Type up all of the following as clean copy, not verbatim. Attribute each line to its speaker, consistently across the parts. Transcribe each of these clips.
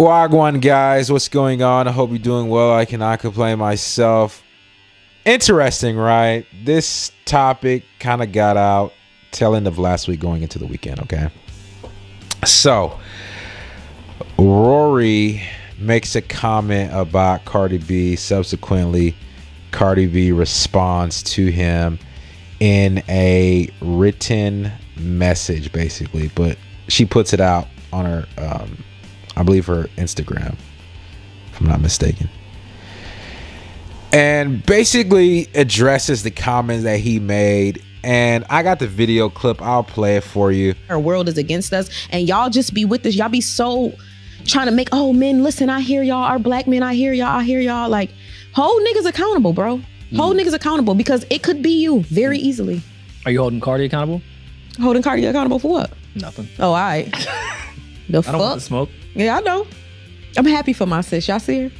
Speaker 1: Wagwan guys, what's going on? I hope you're doing well. I cannot complain myself. Interesting, right? This topic kind of got out tail end of last week going into the weekend, okay? So, Rory makes a comment about Cardi B. Subsequently, Cardi B responds to him in a written message, basically. But she puts it out on her, I believe her Instagram, if I'm not mistaken. And basically addresses the comments that he made. And I got the video clip. I'll play it for you.
Speaker 2: Our world is against us. And y'all just be with this. Y'all be so trying to make, oh, men, listen, I hear y'all. Our black men, I hear y'all. Like, hold niggas accountable, bro. Hold niggas accountable, because it could be you very easily.
Speaker 3: Are you holding Cardi accountable?
Speaker 2: Holding Cardi accountable for what?
Speaker 3: Nothing.
Speaker 2: Oh, all right. The
Speaker 3: I
Speaker 2: fuck?
Speaker 3: don't want to smoke.
Speaker 2: Yeah, I know. I'm happy for my sis. Y'all see her?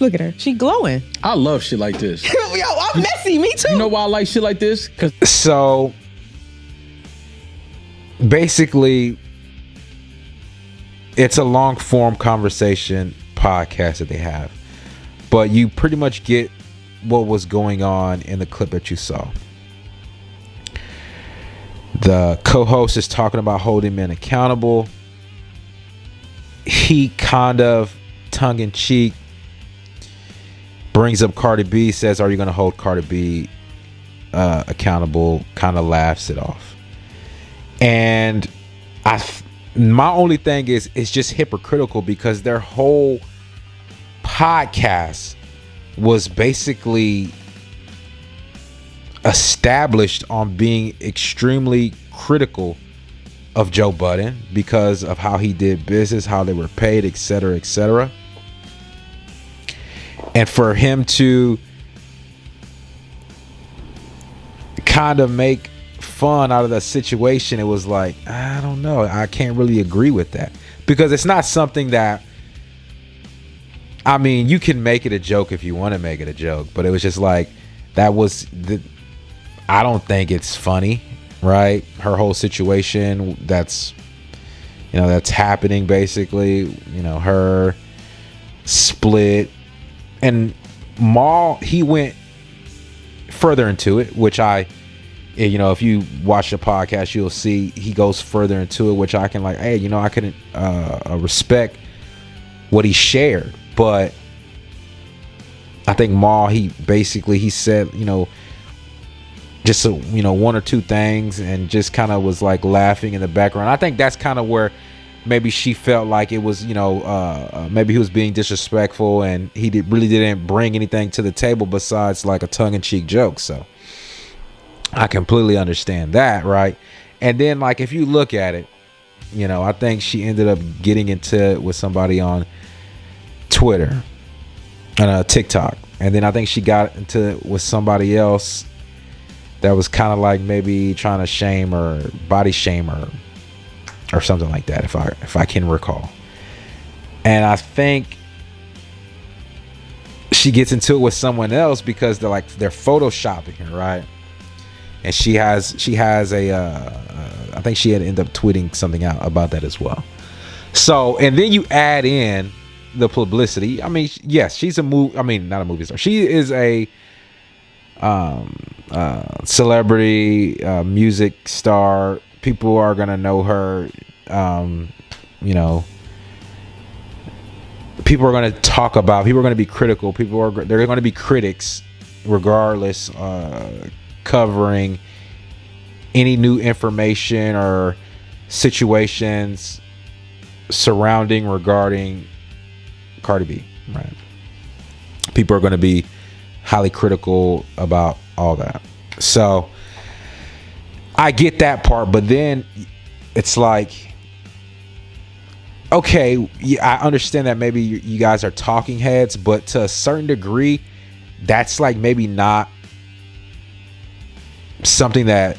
Speaker 2: Look at her. She glowing.
Speaker 4: I love shit like this.
Speaker 2: Yo, I'm messy. Me too.
Speaker 4: You know why I like shit like this? Cause
Speaker 1: So basically, it's a long form conversation podcast that they have, but you pretty much get what was going on in the clip that you saw. The co-host is talking about holding men accountable. He kind of tongue-in-cheek brings up Cardi B, says, are you going to hold Cardi B accountable? Kind of laughs it off. And my only thing is, it's just hypocritical, because their whole podcast was basically established on being extremely critical of Joe Budden because of how he did business, how they were paid, etc., etc. And for him to kind of make fun out of the situation, it was like, I don't know, I can't really agree with that, because it's not something that, I mean, you can make it a joke if you want to make it a joke, but it was just like, that was the, I don't think it's funny, right? Her whole situation that's happening, basically, her split. And Maul, he went further into it, which if you watch the podcast, you'll see he goes further into it, which I can I couldn't respect what he shared. But I think Maul, he said, just one or two things, and just kind of was like laughing in the background. I think that's kind of where maybe she felt like it was, maybe he was being disrespectful, and he really didn't bring anything to the table besides like a tongue-in-cheek joke. So I completely understand that, right? And then, like, if you look at it, I think she ended up getting into it with somebody on Twitter and TikTok, and then I think she got into it with somebody else that was kind of like maybe trying to shame or body shame her or something like that, if I can recall. And I think she gets into it with someone else because they're photoshopping her, right? And she has a I think she had ended up tweeting something out about that as well. So, and then you add in the publicity. I mean, yes, she's not a movie star. She is a celebrity, music star. People are gonna know her. People are gonna talk about. People are gonna be critical. They're gonna be critics, regardless. Covering any new information or situations regarding Cardi B, right? People are gonna be highly critical about all that. So I get that part, but then it's like, okay, I understand that maybe you guys are talking heads, but to a certain degree, that's like maybe not something that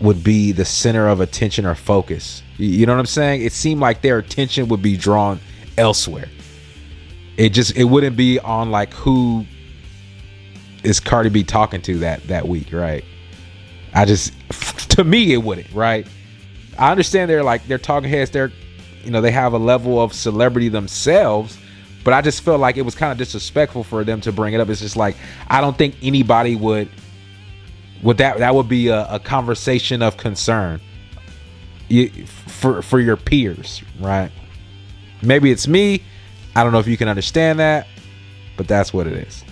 Speaker 1: would be the center of attention or focus. You know what I'm saying? It seemed like their attention would be drawn elsewhere. It wouldn't be on like who is Cardi B talking to that week, right? To me it wouldn't, right? I understand they're talking heads, they're they have a level of celebrity themselves, but I just felt like it was kind of disrespectful for them to bring it up. It's just like, I don't think anybody would that would be a conversation of concern for your peers, right? Maybe it's me. I don't know if you can understand that, but that's what it is,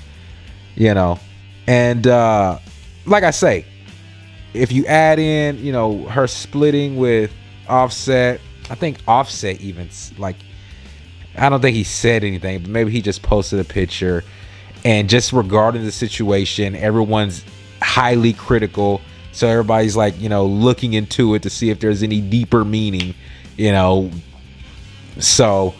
Speaker 1: and like I say, if you add in, her splitting with Offset, I think Offset even, like, I don't think he said anything, but maybe he just posted a picture. And just regarding the situation, everyone's highly critical. So everybody's like, looking into it to see if there's any deeper meaning, So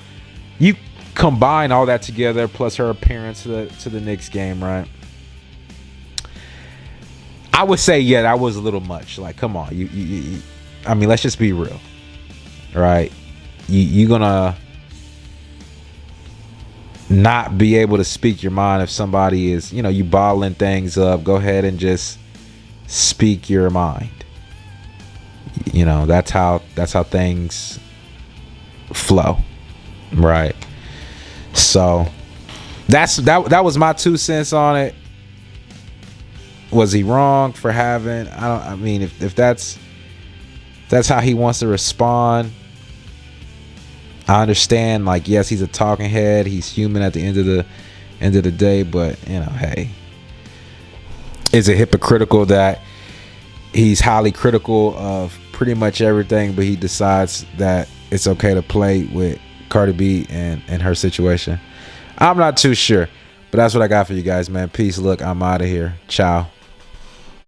Speaker 1: you combine all that together, plus her appearance to the Knicks game, right? I would say, yeah, that was a little much. Like, come on, you I mean, let's just be real, right? You're gonna not be able to speak your mind if somebody is, you bottling things up. Go ahead and just speak your mind. That's how things flow, right? So that was my 2 cents on it. Was he wrong for having? I mean, if that's how he wants to respond, I understand. Like, yes, he's a talking head. He's human at the end of the day. But hey, is it hypocritical that he's highly critical of pretty much everything, but he decides that it's okay to play with Cardi B and her situation? I'm not too sure, but that's what I got for you guys, man. Peace. Look, I'm out of here. Ciao.